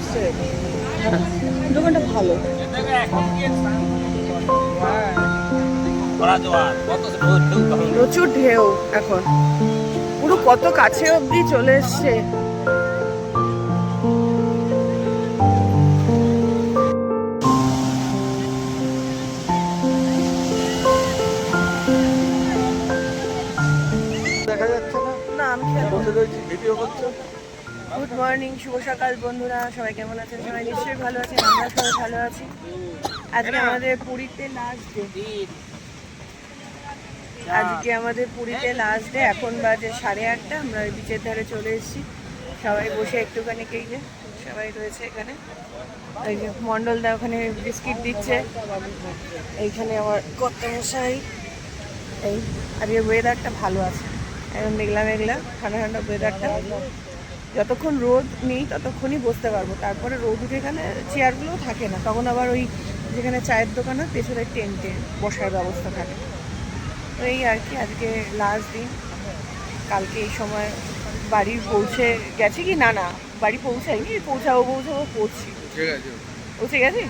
এসছে, দোকানটা ভালো। প্রচুর ঢেউ এখন, পুরো কত কাছে অব্দি চলে এসছে। দেখা যাচ্ছে না, না আমি খেয়াল বসে রয়েছি, ভিডিও করছো। গুড মর্নিং, শুভ সকাল বন্ধুরা, সবাই কেমন আছেন? সবাই নিশ্চয়ই ভালো আছেন, আমরা সবাই ভালো আছি। আজকে আমাদের পুরীতে লাস্ট ডে, এখন বাজে 8:30। আমরা ওই বিচের ধারে চলে এসেছি, সবাই বসে একটুখানি, এই যে সবাই রয়েছে এখানে। এই যে মন্ডলদা ওখানে বিস্কিট দিচ্ছে, এইখানে আমার কর্তামশাই। এই আজকে ওয়েদারটা ভালো আছে, একদম মেঘলা মেঘলা, ঠান্ডা ঠান্ডা ওয়েদারটা। যতক্ষণ রোদ নেই ততক্ষণই বসতে পারবো, তারপরে রোদ উঠে গেলে চেয়ারগুলোও থাকে না, তখন আবার ওই যেখানে চায়ের দোকান হয় পেছনে টেন্টে বসার ব্যবস্থা থাকে। তো এই আর কি, আজকে লাস্ট দিন। কালকে এই সময় বাড়ি পৌঁছে গেছি কি না, বাড়ি পৌঁছাইনি, পৌঁছাবো পৌঁছে গেছি।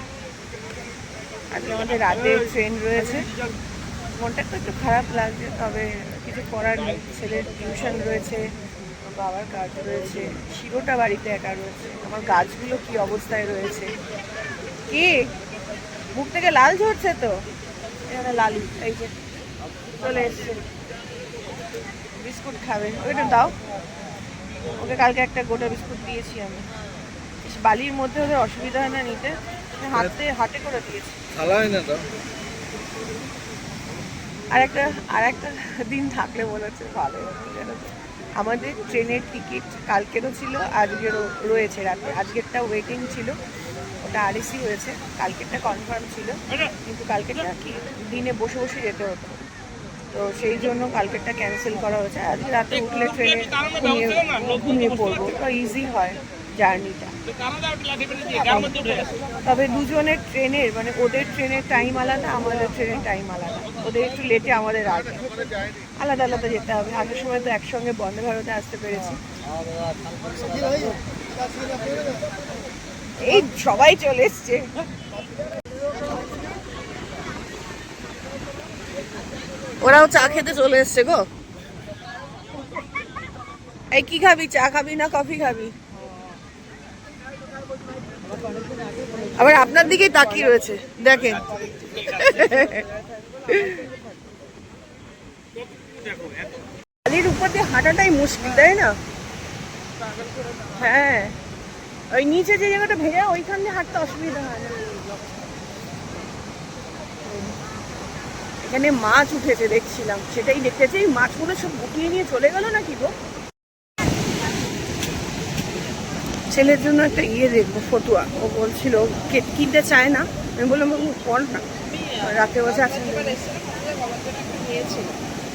আজকে আমাদের রাতে ট্রেন রয়েছে, মনটা তো একটু খারাপ লাগছে, তবে কিছু করার নেই। ছেলের টিউশন রয়েছে, বাবার কাজ রয়েছে, শিরোটা বাড়িতে একা রয়েছে, আমার গাছগুলো কি অবস্থায় রয়েছে। কি মুখ থেকে লাল ঝরছে তো, এখানে লালু এই যে চলে এসছে, বিস্কুট খাবে, ওইটা দাও ওকে। কালকে একটা গোটা বিস্কুট দিয়েছি আমি, বালির মধ্যে ওদের অসুবিধা হয় না নিতে, হাতে করে দিয়েছি। আর একটা দিন থাকলে মনে হচ্ছে ভালো হতো, জানো তো। আমাদের ট্রেনের টিকিট কালকেরও ছিল, আজকেরও রয়েছে রাতে। আজকেরটা ওয়েটিং ছিল, ওটা আরএসি হয়েছে, কালকেরটা কনফার্ম ছিল, কিন্তু কালকেরটা কি দিনে বসে বসে যেতে হতো, তো সেই জন্য কালকেরটা ক্যান্সেল করা হয়েছে। আজকে রাতে উঠলে ট্রেনে ঘুমিয়ে পড়বো, তো ইজি হয় জার্নিটা। তবে দুজনের ট্রেনের, মানে ওদের ট্রেনের টাইম আলাদা, আমাদের ট্রেনের টাইম আলাদা, ওদের একটু লেটে আমাদের আগে, আলাদা আলাদা যেতে হবে। আগের সময় তো একসঙ্গে বন্দে ভারতে আসতে পেরেছি। এই সবাই চলে এসছে, ওরাও চা খেতে চলে এসছে গো। এই কি খাবি, চা খাবি না কফি খাবি? আবার আপনার দিকেই তাকিয়ে রয়েছে, দেখেন। বালির উপর দিয়ে হাঁটাটাই মুশকিল, তাই না? হ্যাঁ, ওই নিচে যে জায়গাটা ভেজা, ওইখান দিয়ে হাঁটতে অসুবিধা হয় না। এখানে মাছ উঠেছে দেখছিলাম, সেটাই দেখতেছি। এই মাছগুলো সব গুটিয়ে নিয়ে চলে গেল নাকি গো? ছেলের জন্য একটা দেখবো, ফতুয়া। ও বলছিল কিনতে চায় না, আমি বললাম পড় না, রাতে বসে আছে।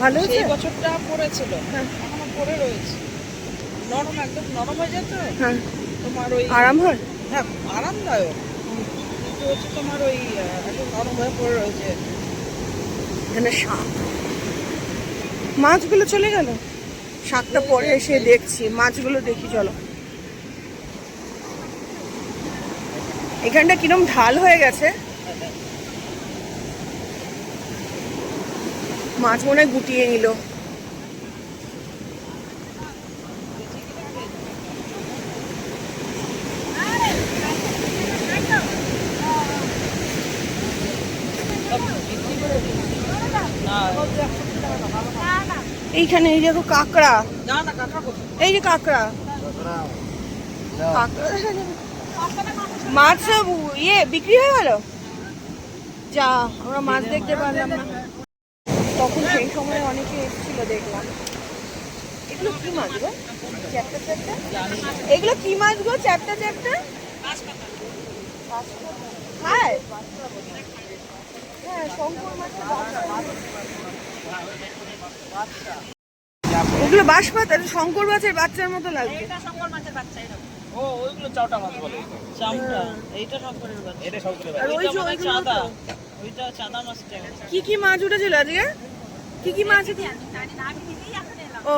ভালো হয়েছে, বছরটা পড়েছিল, হ্যাঁ এখনো পড়ে রয়েছে, নরম, একদম নরম হয়ে যেত। হ্যাঁ, তোমার ওই আরাম হয়, হ্যাঁ আরামদায়ক, কিন্তু হচ্ছে তোমার ওই একদম নরম হয়ে পড়ে রয়েছে। এখানে শাক, মাছগুলো চলে গেল, শাকটা পরে এসে দেখছি, মাছগুলো দেখি। চলো, এখানটা কিরম ঢাল হয়ে গেছে, মাছ মনে হয় গুটিয়ে নিল। এইখানে এই দেখো কাঁকড়া, এই যে কাঁকড়া, মাছ সব বিক্রি হয়ে গেল। যা, আমরা মাছ দেখতে পারলাম না। তখন সেই সময় অনেকে এসেছিল, দেখলাম। এগুলো কি মাছ গো, চ্যাপ্টা চ্যাপ্টা? এগুলো কি মাছ গো, চ্যাপ্টা চ্যাপ্টা? খায়, হ্যাঁ, শঙ্কর মাছ। ওগুলো বাঁশপাতা, শঙ্কর মাছের বাচ্চার মতো লাগছে। কি কি মাছ উঠেছিল আজকে? কি কি মাছ? ও,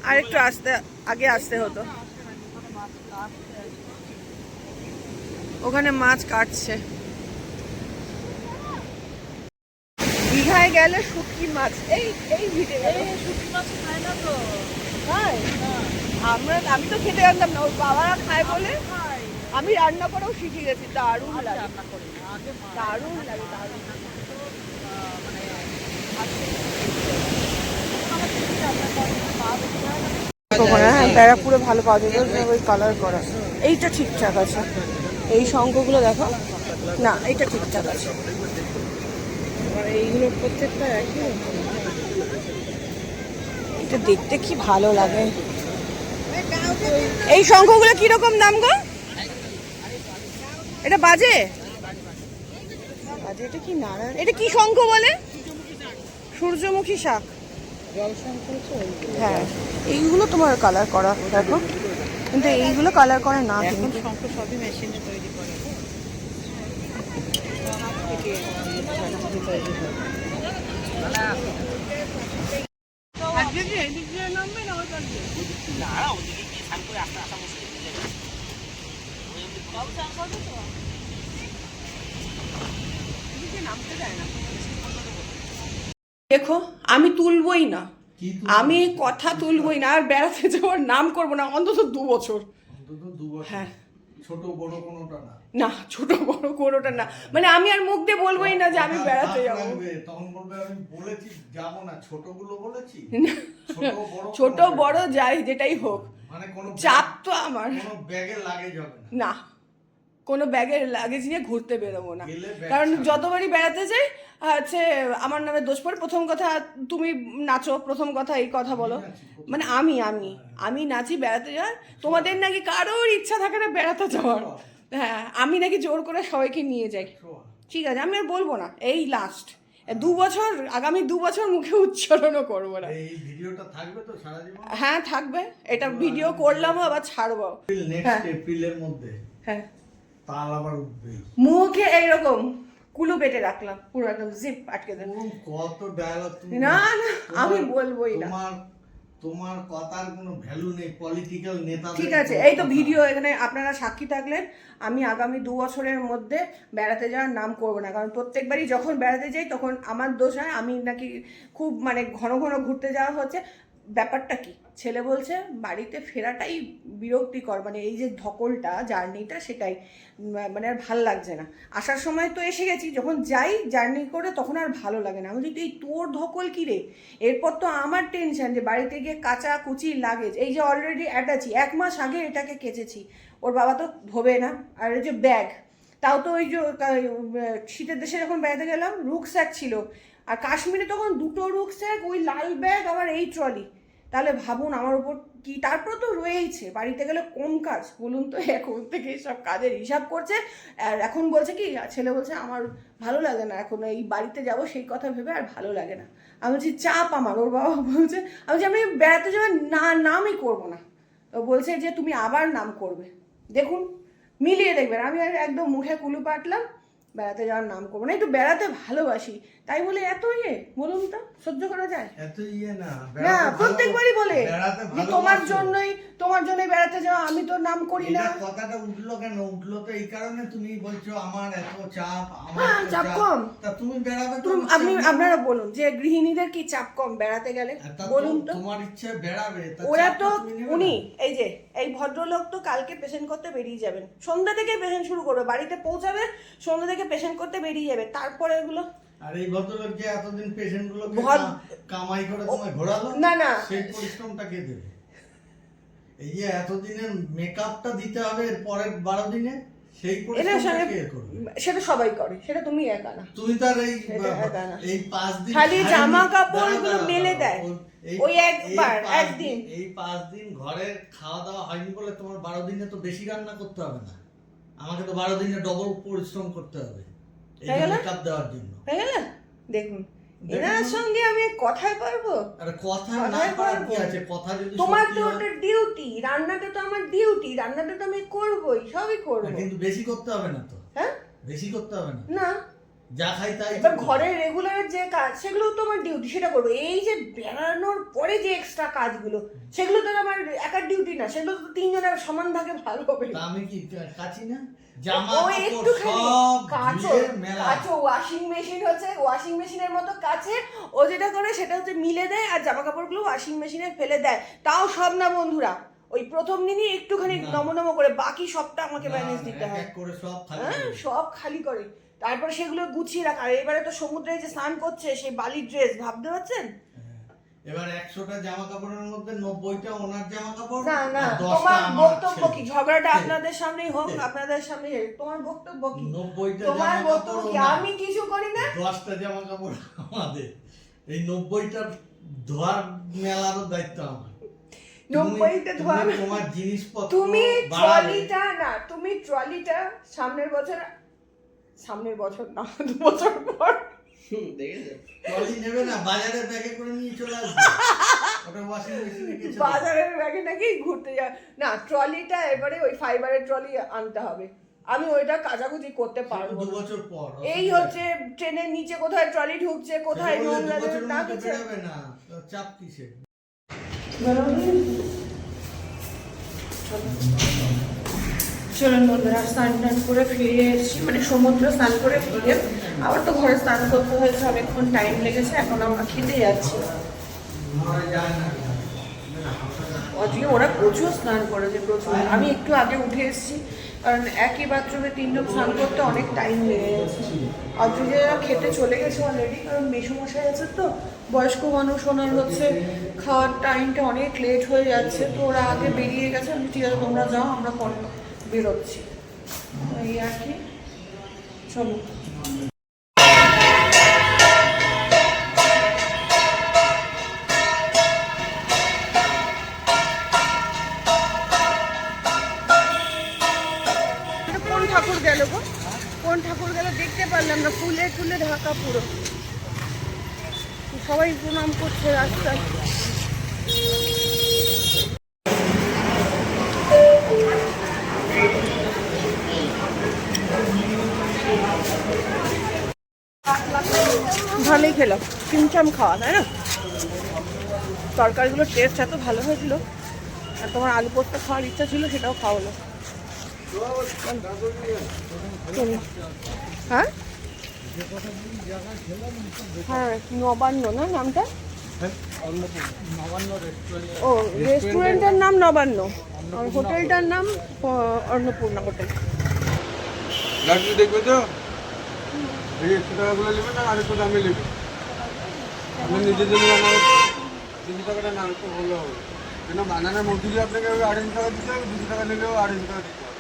আর একটু আগে আসতে হতো। ওখানে মাছ কাটছে। দীঘায় গেলে শুটকি মাছ এই এই ভিটে শুটকি মাছ খায় না তো। খায়। আমি তো খেতে জানতাম না, ওর বাবারা খায় বলে আমি রান্না করেও শিখে গেছি। দারুণ লাগে, রান্না করি না আগে দারুণ লাগে, দারুণ। হ্যাঁ ব্যারাকপুরে ভালো পাওয়া যায়, ওই কালার করা। এইটা ঠিকঠাক আছে, এই শঙ্খগুলো দেখো না, এইটা ঠিকঠাক আছে। আর এইগুলো প্রত্যেকটা একই রকম। এটা দেখতে কি ভালো লাগে। এই শঙ্খগুলো কিরকম দাম গো? এটা বাজে বাজে, এটা কি নারায়ণ, এটা কি শঙ্খ বলে? সূর্যমুখী শাক। জল শঙ্খ হচ্ছে ওইগুলো। হ্যাঁ এইগুলো তোমার কালার করা দেখো, কিন্তু এইগুলো কালার করা না এখন কিন্তু। শঙ্খ সবই মেশিনে তৈরি করে। তৈরি করে। দেখো আমি তুলবই না, আমি কথা তুলবই না, আর বেড়াতে যাওয়ার নাম করবো না অন্তত 2 বছর। অন্তত 2 বছর। হ্যাঁ ছোট বড় কোনোটা না। না, ছোট বড় কোনোটা না, মানে আমি আর মুখ দিয়ে বলবোই না যে আমি বেড়াতে কথা যাবো। রাখবে, তখন বলবে আমি বলেছি যাবো না, ছোটগুলো বলেছি। ছোট বড় যাই যেটাই হোক, মানে কোনো চাপ তো আমার কোনো ব্যাগে লাগেজ হবে না। না, কোনো ব্যাগের লাগেজ নিয়ে ঘুরতে বেরোবো না, গেলে ব্যাগ কারণ ছাড়া। যতবারই বেড়াতে যাই হচ্ছে আমার নামে দোষ পড়ে। প্রথম কথা তুমি নাচো, প্রথম কথা এই কথা বলো, মানে আমি নাচি বেড়াতে যাওয়ার। তোমাদের নাকি কারোর ইচ্ছা থাকে না বেড়াতে যাওয়ার, হ্যাঁ আমি নাকি জোর করে সবাইকে নিয়ে যাই। ঠিক আছে আমি আর বলবো না, এই লাস্ট 2 বছর, আগামী 2 বছর মুখে উচ্চারণও করবো না। এই ভিডিওটা থাকবে তো সারা জীবন? হ্যাঁ থাকবে, এটা ভিডিও করলাম আবার ছাড়বো। নেক্সট এপ্রিলের মধ্যে হ্যাঁ তাল আবার উঠবে। মুখে এইরকম কুলু পেটে রাখলাম, পুরো একদম জিপ আটকে দেন। কত ডায়লগ তুমি। না না আমি বলবোই না। তোমার কথার কোনো ভ্যালু নেই পলিটিক্যাল নেতা। ঠিক আছে এই তো ভিডিও, এখানে আপনারা সাক্ষী থাকলেন। আমি আগামী 2 বছরের মধ্যে বেড়াতে যাওয়ার নাম করবো না, কারণ প্রত্যেকবারই যখন বেড়াতে যাই তখন আমার দোষ হয়, আমি নাকি খুব মানে ঘন ঘন ঘুরতে যাওয়া হচ্ছে। ব্যাপারটা কি, ছেলে বলছে বাড়িতে ফেরাটাই বিরক্তিকর, মানে এই যে ধকলটা জার্নিটা সেটাই মানে আর ভাল লাগছে না। আসার সময় তো এসে গেছি, যখন যাই জার্নি করে তখন আর ভালো লাগে না। আমি বলি এই তোর ধকল কী রে, এরপর তো আমার টেনশন যে বাড়িতে গিয়ে কাঁচা কুচি লাগেজ, এই যে অলরেডি অ্যাটাচি 1 মাস আগে এটাকে কেচেছি, ওর বাবা তো ধোবে না। আর এই যে ব্যাগ, তাও তো ওই যে শীতের দেশে যখন বেড়াতে গেলাম রুকস্যাক ছিল, আর কাশ্মীরে তখন 2টো রুকস্যাক, ওই লাল ব্যাগ আবার এই ট্রলি, তাহলে ভাবুন আমার উপর কি। তারপর তো রয়েইছে, বাড়িতে গেলে কম কাজ বলুন তো, এখন থেকে সব কাজের হিসাব করছে। আর এখন বলছে কি, ছেলে বলছে আমার ভালো লাগে না এখন এই বাড়িতে যাব, সেই কথা ভেবে আর ভালো লাগে না। আমি বলছি চাপ আমার, ওর বাবা বলছে, আমি বলছি আমি বেড়াতে যাওয়ার নামই করবো না। তো বলছে যে তুমি আবার নাম করবে, দেখুন মিলিয়ে দেখবেন। আমি আর একদম মুখে কুলু পাটলাম, বেড়াতে যাওয়ার নাম করবো না, একটু বেড়াতে ভালোবাসি তাই বলে এত বলুন তো সহ্য করা যায়? এত না না প্রত্যেকবারই বলে যে তোমার জন্যই বেড়াতে যাওয়া, আমি তো নাম করি না। কথাটা উঠলো কেন? উঠলো তো এই কারণে তুমি বলছো আমার এত চাপ, হ্যাঁ চাপ কম। তা তুমি বেড়াবে তো আপনারা বলুন যে গৃহিণীদের কি চাপ কম বেড়াতে গেলে? বলুন তো। তোমার ইচ্ছে বেড়াবে, ওরা তো উনি এই যে এই ভদ্রলোক তো কালকে পেশেন্ট করতে বেরিয়ে যাবেন, সন্ধ্যা থেকে পেশেন্ট শুরু করবে, বাড়িতে পৌঁছাবে সন্ধ্যা থেকে পেশেন্ট করতে বেরিয়ে যাবে, তারপরে এগুলো। আর এই ভদ্রলোক যে এতদিন পেশেন্ট গুলোকে কামাই করে তোমায় ঘোরালো, না সেই পরিশ্রমটা কে দেবে? এই যে এতদিনের মেকআপটা দিতে হবে এর পরের 12 দিনে, সেই পরিশ্রমটা কে করবে? সেটা সবাই করে, সেটা তুমি একা না। তুমি তার এই 5 দিন খালি জামা কাপড়গুলো মেলে দেয় ওই একদিন। এই 5 দিন ঘরে খাওয়া দাওয়া হয়নি বলে তোমার 12 দিনে তো বেশি রান্না করতে হবে না, আমাকে তো 12 দিনে ডবল পরিশ্রম করতে হবে এই মেকআপ দেওয়ার জন্য। হয়ে গেল? দেখুন এনার সঙ্গে আমি কথাই পারবো? আরে কথা না পারার কি আছে, কথা যদি তোমার তো ওটা ডিউটি, রান্নাটা তো আমার ডিউটি, রান্নাটা তো আমি করবই, সবই করব, কিন্তু বেশি করতে হবে না তো। হ্যাঁ বেশি করতে হবে না। না যা খাই তাই তো এবার করি। ঘরের রেগুলার যে কাজ সেগুলো তো আমার ডিউটি, সেটা করবো। এই যে বেড়ানোর পরে যে এক্সট্রা কাজগুলো সেগুলো তো আমার একার ডিউটি না, সেগুলো তো তিনজনের সমান ভাগে ভালো হবে। তা আমি কি কাচি না? জামা ও কাপড় একটুখানি সব কাচো, ধুয়ে মেলা। কাচো, ওয়াশিং মেশিন হচ্ছে ওয়াশিং মেশিনের মতো কাছে। ও যেটা করে সেটা হচ্ছে মিলে দেয়, আর জামা কাপড়গুলো ওয়াশিং মেশিনে ফেলে দেয়। তাও সব না বন্ধুরা, ওই প্রথম দিনই একটুখানি না। নমনম করে, বাকি সবটা আমাকে না, ম্যানেজ দিতে এক হয়। এক করে সব খালি হ্যাঁ, করে। সব খালি করে, তারপরে সেগুলো গুছিয়ে রাখা। আর এবারে তো সমুদ্রে যে স্নান করছে সেই বালির ড্রেস, ভাবতে পারছেন? এবার 100টা জামা কাপড়ের মধ্যে 90টা ওনার জামা কাপড়, না না, আর 10টা তোমার আমার বক্তব্য ছেলে। কি? ঝগড়াটা আপনাদের সামনেই হোক, আপনাদের সামনে তোমার বক্তব্য কি? 90টা তোমার জামা বক্তব্য কাপড় কি? ওনার, আমি কিছু করি না? 10টা জামা কাপড় আমাদের। এই 90টা ধোয়ার মেলারও দায়িত্ব আমার। 90টা ধোয়া, তুমি তোমার জিনিসপত্র তুমি বাড়াবে। ট্রলিটা না, তুমি ট্রলিটা সামনের বছর না 2 বছর পর ট্রলি নেবে না, বাজারে ব্যাগে করে নিয়ে চলে আসবে। ওটা ওয়াশিং মেশিনে গেছে। বাজারের ব্যাগে নাকি ঘুরতে যা না, ট্রলিটা এবারে ওই ফাইবারের ট্রলি আনতে হবে। আমি ওইটা কাজাকুচি করতে পারবো 2 না। বছর পর এই হচ্ছে ট্রেনের নিচে কোথায় ট্রলি ঢুকছে, কোথায় নোংরা না কিছু। বেরোবে না, তো চাপ কিসের? চলুন বন্ধুরা, স্নান টান করে ফিরে এসেছি, মানে সমুদ্র স্নান করে ফিরে আবার তো ঘরে স্নান করতে হয়েছে, অনেকক্ষণ টাইম লেগেছে। এখন আমরা খেতে যাচ্ছি। আজকে ওরা প্রচুর স্নান করেছে, প্রচুর। আমি একটু আগে উঠে এসেছি, কারণ একই বাথরুমে 3 জন স্নান করতে অনেক টাইম লেগে গেছে। আজকে খেতে চলে গেছে অলরেডি, কারণ মেসোমশাই আছে তো, বয়স্ক মানুষ, ওনার হচ্ছে খাওয়ার টাইমটা অনেক লেট হয়ে যাচ্ছে, তো ওরা আগে বেরিয়ে গেছে। আমি ঠিক আছে তোমরা যাও, আমরা পরে বেরোচ্ছি, এই আর কি। চলো। কোন ঠাকুর গেল গো? কোন ঠাকুর গেল দেখতে পারলাম না, ফুলে টুলে ঢাকা পুরো। সবাই প্রণাম করছে রাস্তায়। ভালোই খেলাম, চিমচাম খাওয়া, তাই না? তরকারিগুলোর টেস্ট এত ভালো হয়েছিল, আর তোমার আলু পোস্ত খাওয়ার ইচ্ছা ছিল, সেটাও খাওয়ালো। হ্যাঁ হ্যাঁ, নবান্ন না নামটা? ও, রেস্টুরেন্টের নাম নবান্ন, আর হোটেলটার নাম অন্নপূর্ণা হোটেল। লাড্ডু দেখবে তো? এই 100 টাকাগুলো নেবেন না আরেকটু দামে নেবেন? আপনি নিজের জন্য বানাবেন, 200 টাকাটা না একটু ভালো হবে। কেন বানানোর মজুরি আপনাকে 250 টাকা দিতে হবে, 200 টাকা নিলেও 250 টাকা দিতে হবে।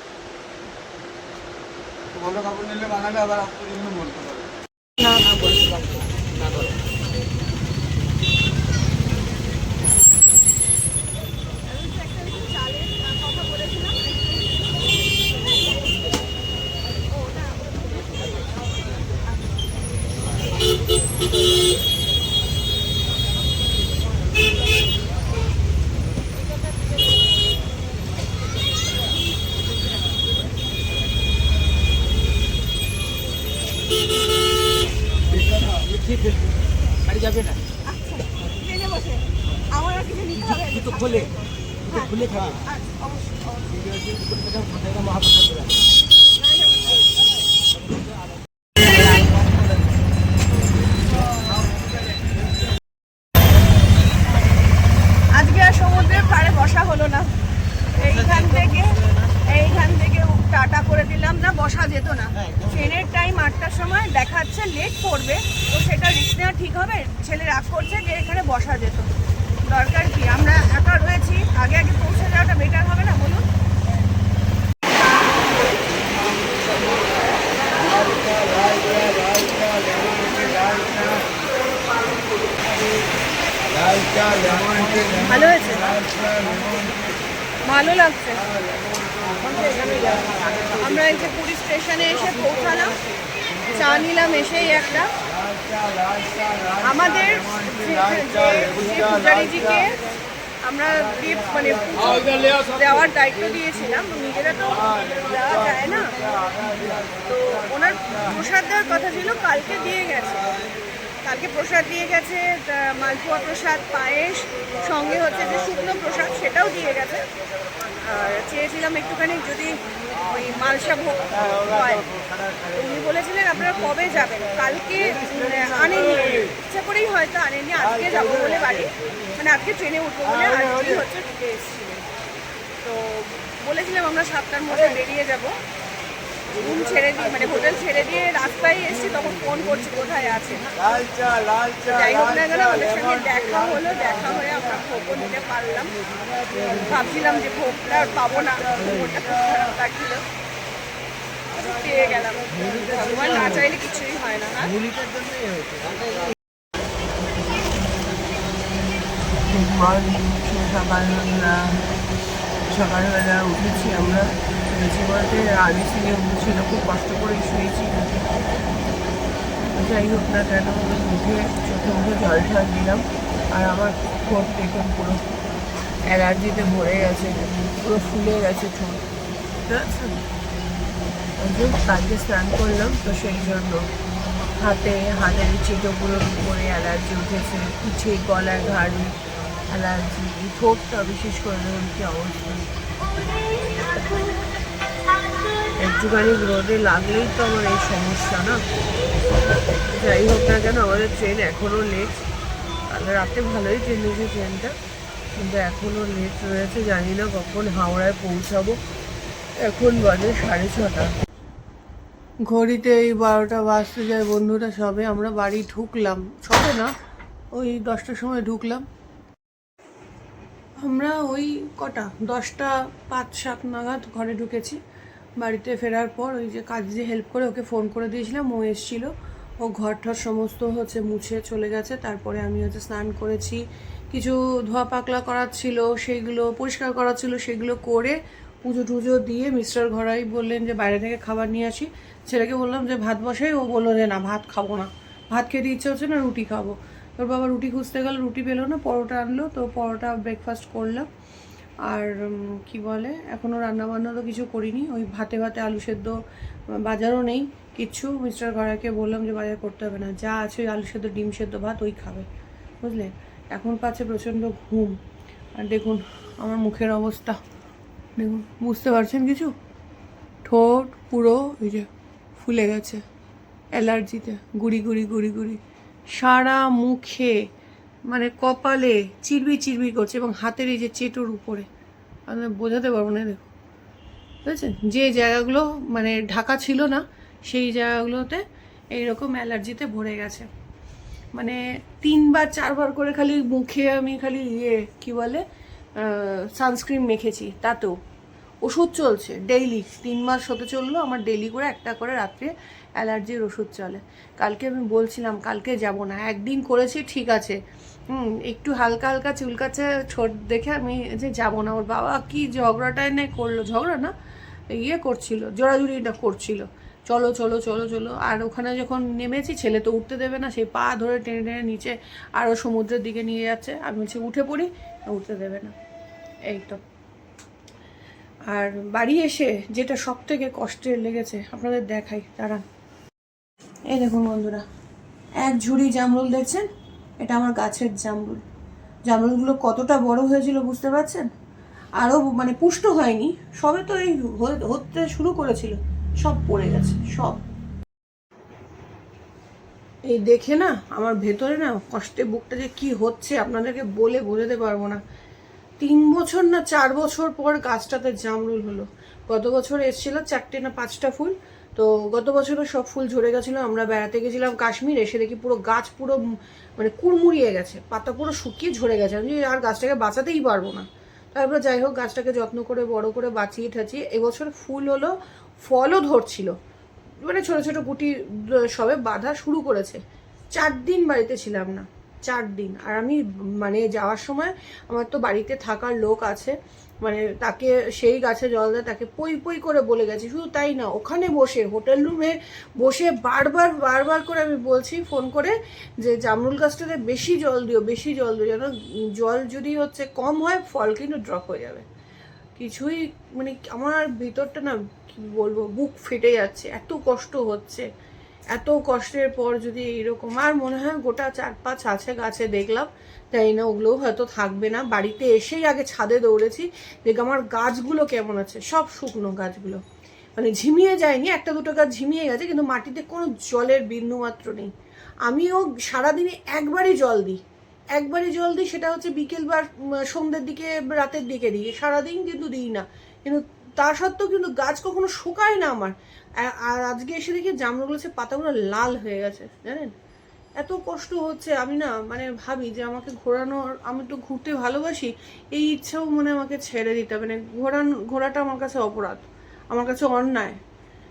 তো ভালো কাপড় নিলে বানালে আবার আপনার জন্য বলতে পারবে। না না, বলতে পারবো না। বাড়ি যাবে না, ট্রেনে বসে আমার আর কিছু নিতে হবে? জুতো খুলে খাবে। মহাপ্রসাদ আজকে আর সমুদ্রের পাড়ে বসা হলো না। এইখান থেকে টাটা করে দিলাম, না বসা যেত না। ট্রেনের টাইম 8টার সময়, দেখাচ্ছে লেট করবে, তো সেটা রিস্ক নেওয়া ঠিক হবে? ছেলে রাগ করছে যে এখানে বসা যেত, দরকার কি? আমরা একা রয়েছি, আগে আগে পৌঁছে যাওয়াটা বেটার হবে না বলুন? ভালো হয়েছে, ভালো লাগছে। আমরা এই যে পুরী স্টেশনে এসে পৌঁছালাম, চা নিলাম এসেই একটা। আমাদের যে পূজারীজিকে আমরা মানে দেওয়ার দায়িত্ব দিয়েছিলাম, নিজেরা তো দেওয়া যায় না। তো ওনার প্রসাদ দেওয়ার কথা ছিল, কালকে দিয়ে গেছে, কালকে প্রসাদ দিয়ে গেছে, মালপোয়া প্রসাদ, পায়েস, সঙ্গে হচ্ছে যে শুকনো প্রসাদ সেটাও দিয়ে গেছে। আর চেয়েছিলাম একটুখানি যদি ওই মালসা ভোগ হয়। উনি বলেছিলেন আপনারা কবে যাবেন, কালকে আনেননি, ইচ্ছা করেই হয়তো আনেননি, আজকে যাবো বলে বাড়ি, মানে আজকে ট্রেনে উঠবো বলে আজকেই হচ্ছে ঢুকে এসেছিলেন। তো বলেছিলাম আমরা 7টার মধ্যে বেরিয়ে যাব। রুম ছেড়ে দিয়ে মানে হোটেল ছেড়ে দিয়ে রাস্তায় এসেছি, তখন ফোন করছি কোথায় আছে। যাই হোক না কেন ওদের সঙ্গে দেখা হলো, দেখা হয়ে আমরা ভোগও নিতে পারলাম। ভাবছিলাম যে ভোগটা আর পাবো না, ভোগটা খুব খারাপ লাগছিল, পেয়ে গেলাম। ভগবান না চাইলে কিছুই হয় না। সকালবেলা উঠেছি আমরা, উঠেছি বলতে আগে থেকে উঠেছিল, খুব কষ্ট করে শুয়েছি। যাই হোক না কেন উঠে চোখে মুখে জল ঠল দিলাম, আর আমার ঠোঁট দেখুন পুরো অ্যালার্জিতে ভরে গেছে, পুরো ফুলে গেছে ঠোঁট, ঠিক আছে। কালকে স্নান করলাম তো সেই জন্য হাতের চেটোগুলোর উপরে অ্যালার্জি উঠেছে, পিঠে গলা ঘাড়ে অ্যালার্জি, ঠোঁটটা বিশেষ করে দেখুন কি অবস্থা। একটুখানি রোদে লাগলেই তো আমার এই সমস্যা না। যাই হোক না কেন আমাদের ট্রেন এখনও লেট, কাল রাতে ভালোই ট্রেন হয়েছে ট্রেনটা, কিন্তু এখনও লেট রয়েছে, জানি না কখন হাওড়ায় পৌঁছাবো। এখন বাজে 6:30, ঘড়িতে এই 12টা বাজতে যায় বন্ধুরা। সবে আমরা বাড়ি ঢুকলাম, সবে না ওই 10টার সময় ঢুকলাম আমরা, ওই কটা 10টা 5-7 নাগাদ ঘরে ঢুকেছি। বাড়িতে ফেরার পর ওই যে কাজ যে হেল্প করে ওকে ফোন করে দিয়েছিলাম, ও এসেছিলো, ও ঘরটার সমস্ত হচ্ছে মুছে চলে গেছে। তারপরে আমি হচ্ছে স্নান করেছি, কিছু ধোয়া পাকলা করার ছিল সেইগুলো পরিষ্কার করার ছিল, সেগুলো করে পুজো টুজো দিয়ে মিস্টার ঘরাই বললেন যে বাইরে থেকে খাবার নিয়ে আসি। ছেলেকে বললাম যে ভাত বসাই, ও বললো যে না ভাত খাবো না, ভাত খেতে ইচ্ছে হচ্ছে না, রুটি খাবো। তোর বাবা রুটি খুঁজতে গেল, রুটি পেলো না, পরোটা আনলো, তো পরোটা ব্রেকফাস্ট করলাম। আর কি বলে এখনও রান্নাবান্না তো কিছু করিনি, ওই ভাতে আলু সেদ্ধ, বাজারও নেই কিচ্ছু। মিস্টার ঘরাইকে বললাম যে বাজার করতে হবে না, যা আছে ওই আলু সেদ্ধ ডিম সেদ্ধ ভাত ওই খাবে, বুঝলে। এখন পাচ্ছে প্রচণ্ড ঘুম। আর দেখুন আমার মুখের অবস্থা, দেখুন বুঝতে পারছেন কিছু, ঠোঁট পুরো ওই যে ফুলে গেছে অ্যালার্জিতে, গুড়ি সারা মুখে, মানে কপালে চিরবি করছে, এবং হাতের এই যে চেটোর উপরে, আমি বোঝাতে পারবো না। দেখো বুঝেছেন, যে জায়গাগুলো মানে ঢাকা ছিল না সেই জায়গাগুলোতে এইরকম অ্যালার্জিতে ভরে গেছে। মানে 3-4 করে খালি মুখে আমি খালি কি বলে সানস্ক্রিন মেখেছি, তাতেও ওষুধ চলছে ডেইলি, 3 মাস হতে চললো আমার, ডেইলি করে একটা করে রাত্রে অ্যালার্জির ওষুধ চলে। কালকে আমি বলছিলাম কালকে যাব না, একদিন করেছি ঠিক আছে, একটু হালকা চুলকাচ্ছে ছোট দেখে আমি যে যাবো না। ওর বাবা কি ঝগড়াটাই না করলো, ঝগড়া না করছিল, জোড়াজুড়িটা করছিল, চলো। আর ওখানে যখন নেমেছি ছেলে তো উঠতে দেবে না, সেই পা ধরে টেনে নিচে আরও সমুদ্রের দিকে নিয়ে যাচ্ছে। আমি বলছি উঠে পড়ি, উঠতে দেবে না। এই তো। আর বাড়ি এসে যেটা সব থেকে কষ্টের লেগেছে আপনাদের দেখাই, দাঁড়ান। এই দেখুন বন্ধুরা, এক ঝুড়ি জামরুল দেখছেন, এটা আমার গাছের জামরুলগুলো কতটা বড় হয়েছিল বুঝতে পারছেন। আরও মানে পুষ্ট হয়নি, সবে তো এই হতে শুরু করেছিল, সব পড়ে গেছে সব। এই দেখে না আমার ভেতরে না কষ্টে বুকটা যে কি হচ্ছে আপনাদেরকে বলে বোঝাতে পারবো না। 3 বছর না 4 বছর পর গাছটাতে জামরুল হলো। গত বছর এসেছিল 4টে না 5টা ফুল, তো গত বছরও সব ফুল ঝরে গেছিলো। আমরা বেড়াতে গেছিলাম কাশ্মীর, এসে দেখি পুরো গাছ পুরো মানে কুড়মুড়িয়ে গেছে, পাতা পুরো শুকিয়ে ঝরে গেছে। আমি আর গাছটাকে বাঁচাতেই পারবো না। তারপর যাই হোক গাছটাকে যত্ন করে বড় করে বাঁচিয়ে ঠাচিয়ে এবছর ফুল হলো, ফলও ধরছিল, মানে ছোট ছোট গুটি সবে বাঁধা শুরু করেছে। 4 দিন বাড়িতে ছিলাম না, 4 দিন। আর আমি মানে যাওয়ার সময় আমার তো বাড়িতে থাকার লোক আছে, মানে তাকে সেই গাছে জল দেয়, তাকে পই পই করে বলে গেছি। শুধু তাই না, ওখানে বসে হোটেল রুমে বসে বারবার করে আমি বলছি ফোন করে যে জামরুল গাছটাতে বেশি জল দিও, বেশি জল দিও, যেন জল যদি হচ্ছে কম হয় ফল কিন্তু ড্রপ হয়ে যাবে। কিছুই মানে আমার ভিতরটা না কি বলবো, বুক ফেটে যাচ্ছে, এত কষ্ট হচ্ছে। এত কষ্টের পর যদি এইরকম, আর মনে হয় গোটা 4-5 আছে গাছে দেখলাম, তাই না ওগুলোও হয়তো থাকবে না। বাড়িতে এসেই আগে ছাদে দৌড়েছি যে আমার গাছগুলো কেমন আছে, সব শুকনো গাছগুলো, মানে ঝিমিয়ে যায়নি, 1-2 গাছ ঝিমিয়ে গেছে, কিন্তু মাটিতে কোনো জলের বিন্দু মাত্র নেই। আমিও সারাদিনে একবারই জল দিই, সেটা হচ্ছে বিকেল বা সন্ধ্যের দিকে, রাতের দিকে দিই, সারাদিন কিন্তু দিই না। কিন্তু তা সত্ত্বেও কিন্তু গাছ কখনো শুকায় না আমার। আর আজকে এসে দেখি জামরুল গাছের পাতাগুলো লাল হয়ে গেছে, জানেন এত কষ্ট হচ্ছে। আমি না মানে ভাবি যে আমাকে ঘোরানোর, আমি তো ঘুরতে ভালোবাসি, এই ইচ্ছাও মনে আমাকে ছেড়ে দিতে হবে। মানে ঘোরাটা আমার কাছে অপরাধ, আমার কাছে অন্যায়।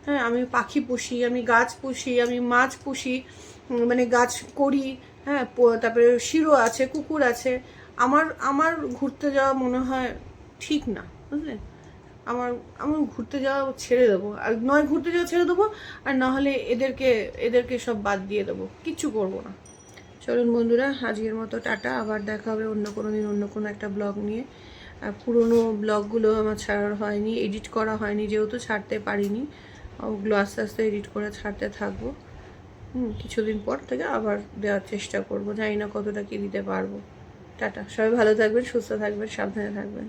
হ্যাঁ, আমি পাখি পুষি, আমি গাছ পুষি, আমি মাছ পুষি, মানে গাছ করি, হ্যাঁ, তারপরে শিরো আছে, কুকুর আছে। আমার ঘুরতে যাওয়া মনে হয় ঠিক না, বুঝলেন। আমার ঘুরতে যাওয়া ছেড়ে দেবো, আর নয় ঘুরতে যাওয়া ছেড়ে দেবো, আর না হলে এদেরকে সব বাদ দিয়ে দেবো, কিচ্ছু করবো না। চলুন বন্ধুরা, আজকের মতো টাটা, আবার দেখা হবে অন্য কোনো দিন অন্য কোনো একটা ব্লগ নিয়ে। আর পুরোনো ব্লগগুলো আমার ছাড়া হয়নি, এডিট করা হয়নি, যেহেতু ছাড়তে পারিনি, ওগুলো আস্তে আস্তে এডিট করে ছাড়তে থাকবো। কিছুদিন পর থেকে আবার দেওয়ার চেষ্টা করবো, জানি না কতটা কি দিতে পারবো। টাটা, সবাই ভালো থাকবেন, সুস্থ থাকবেন, সাবধানে থাকবেন।